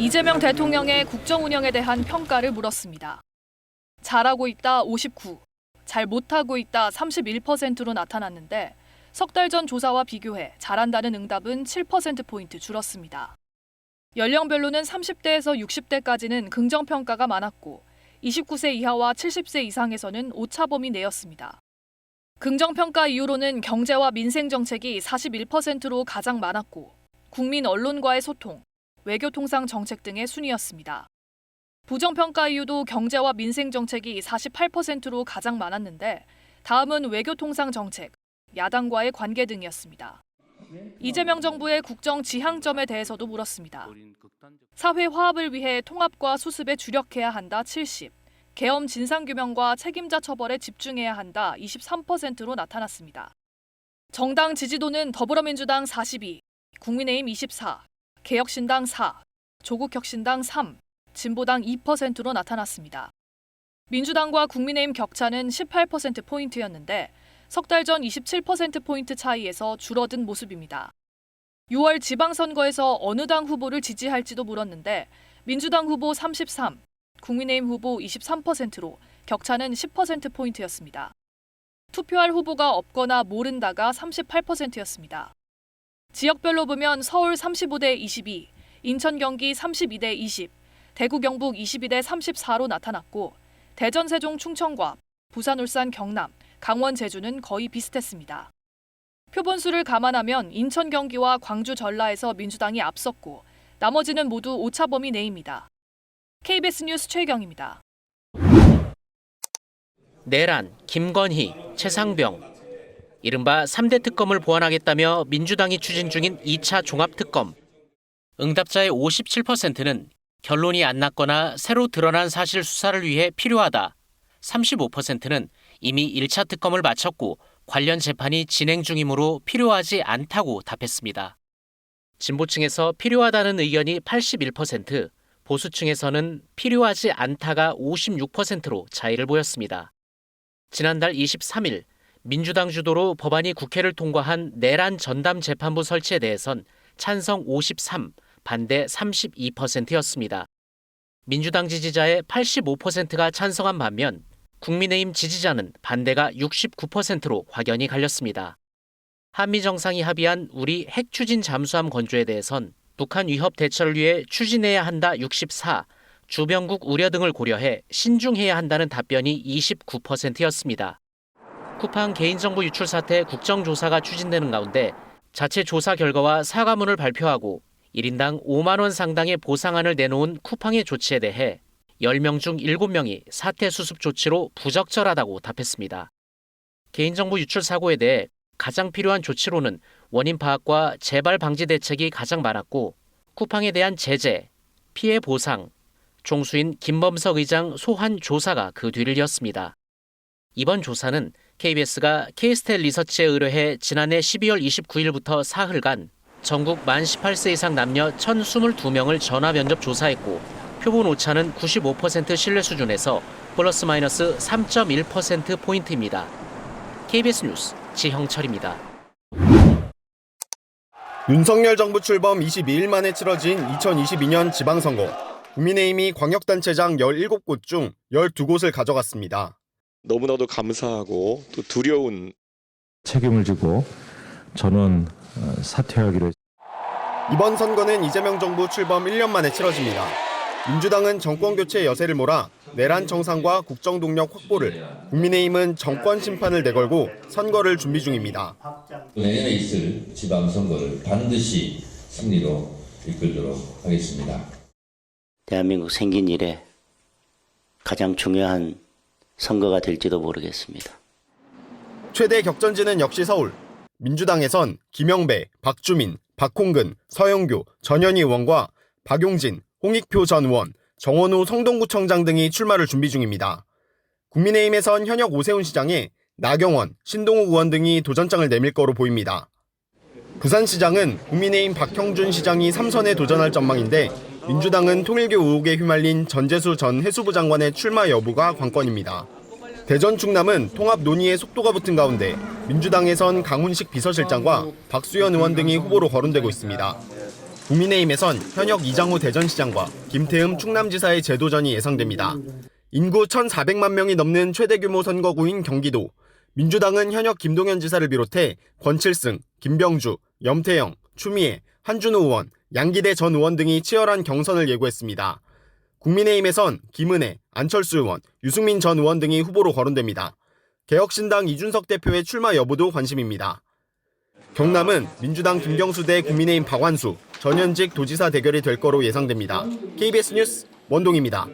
이재명 대통령의 국정 운영에 대한 평가를 물었습니다. 잘하고 있다 59, 잘 못하고 있다 31%로 나타났는데 석 달 전 조사와 비교해 잘한다는 응답은 7%포인트 줄었습니다. 연령별로는 30대에서 60대까지는 긍정평가가 많았고 29세 이하와 70세 이상에서는 오차범위 내였습니다. 긍정평가 이유로는 경제와 민생정책이 41%로 가장 많았고 국민 언론과의 소통, 외교통상 정책 등의 순이었습니다. 부정평가 이유도 경제와 민생정책이 48%로 가장 많았는데 다음은 외교통상 정책, 야당과의 관계 등이었습니다. 이재명 정부의 국정 지향점에 대해서도 물었습니다. 사회 화합을 위해 통합과 수습에 주력해야 한다 70, 계엄 진상규명과 책임자 처벌에 집중해야 한다 23%로 나타났습니다. 정당 지지도는 더불어민주당 42, 국민의힘 24, 개혁신당 4, 조국혁신당 3, 진보당 2%로 나타났습니다. 민주당과 국민의힘 격차는 18%포인트였는데 석 달 전 27%포인트 차이에서 줄어든 모습입니다. 6월 지방선거에서 어느 당 후보를 지지할지도 물었는데 민주당 후보 33, 국민의힘 후보 23%로 격차는 10%포인트였습니다. 투표할 후보가 없거나 모른다가 38%였습니다. 지역별로 보면 서울 35대 22, 인천 경기 32대 20, 대구 경북 22대 34로 나타났고 대전 세종 충청과 부산 울산 경남, 강원 제주는 거의 비슷했습니다. 표본수를 감안하면 인천 경기와 광주 전라에서 민주당이 앞섰고 나머지는 모두 오차범위 내입니다. KBS 뉴스 최경입니다. 내란, 김건희, 최상병, 이른바 3대 특검을 보완하겠다며 민주당이 추진 중인 2차 종합특검. 응답자의 57%는 결론이 안 났거나 새로 드러난 사실 수사를 위해 필요하다. 35%는 이미 1차 특검을 마쳤고 관련 재판이 진행 중이므로 필요하지 않다고 답했습니다. 진보층에서 필요하다는 의견이 81%, 보수층에서는 필요하지 않다가 56%로 차이를 보였습니다. 지난달 23일 민주당 주도로 법안이 국회를 통과한 내란 전담 재판부 설치에 대해선 찬성 53, 반대 32%였습니다. 민주당 지지자의 85%가 찬성한 반면 국민의힘 지지자는 반대가 69%로 확연히 갈렸습니다. 한미 정상이 합의한 우리 핵 추진 잠수함 건조에 대해선 북한 위협 대처를 위해 추진해야 한다 64, 주변국 우려 등을 고려해 신중해야 한다는 답변이 29%였습니다. 쿠팡 개인정보 유출 사태 국정조사가 추진되는 가운데 자체 조사 결과와 사과문을 발표하고 1인당 5만 원 상당의 보상안을 내놓은 쿠팡의 조치에 대해 10명 중 7명이 사태 수습 조치로 부적절하다고 답했습니다. 개인정보 유출 사고에 대해 가장 필요한 조치로는 원인 파악과 재발 방지 대책이 가장 많았고 쿠팡에 대한 제재, 피해 보상, 종수인 김범석 의장 소환 조사가 그 뒤를 이었습니다. 이번 조사는 KBS가 K스텔 리서치에 의뢰해 지난해 12월 29일부터 사흘간 전국 만 18세 이상 남녀 1,022명을 전화 면접 조사했고 표본 오차는 95% 신뢰 수준에서 플러스 마이너스 3.1%포인트입니다. KBS 뉴스 지형철입니다. 윤석열 정부 출범 22일 만에 치러진 2022년 지방선거. 국민의힘이 광역단체장 17곳 중 12곳을 가져갔습니다. 너무나도 감사하고 또 두려운 책임을 지고 저는 사퇴하기로 했습니다. 이번 선거는 이재명 정부 출범 1년 만에 치러집니다. 민주당은 정권교체 여세를 몰아 내란 정상과 국정동력 확보를, 국민의힘은 정권 심판을 내걸고 선거를 준비 중입니다. 내년에 있을 지방선거를 반드시 승리로 이끌도록 하겠습니다. 대한민국 생긴 이래 가장 중요한 선거가 될지도 모르겠습니다. 최대 격전지는 역시 서울. 민주당에선 김영배, 박주민, 박홍근, 서영교, 전현희 의원과 박용진, 홍익표 전 의원, 정원우 성동구청장 등이 출마를 준비 중입니다. 국민의힘에선 현역 오세훈 시장에 나경원, 신동욱 의원 등이 도전장을 내밀 거로 보입니다. 부산시장은 국민의힘 박형준 시장이 3선에 도전할 전망인데 민주당은 통일교 의혹에 휘말린 전재수 전 해수부 장관의 출마 여부가 관건입니다. 대전 충남은 통합 논의에 속도가 붙은 가운데 민주당에선 강훈식 비서실장과 박수현 의원 등이 후보로 거론되고 있습니다. 국민의힘에선 현역 이장우 대전시장과 김태흠 충남지사의 재도전이 예상됩니다. 인구 1,400만 명이 넘는 최대 규모 선거구인 경기도. 민주당은 현역 김동연 지사를 비롯해 권칠승, 김병주, 염태영, 추미애, 한준호 의원, 양기대 전 의원 등이 치열한 경선을 예고했습니다. 국민의힘에선 김은혜, 안철수 의원, 유승민 전 의원 등이 후보로 거론됩니다. 개혁신당 이준석 대표의 출마 여부도 관심입니다. 경남은 민주당 김경수 대 국민의힘 박완수, 전현직 도지사 대결이 될 거로 예상됩니다. KBS 뉴스 원동입니다.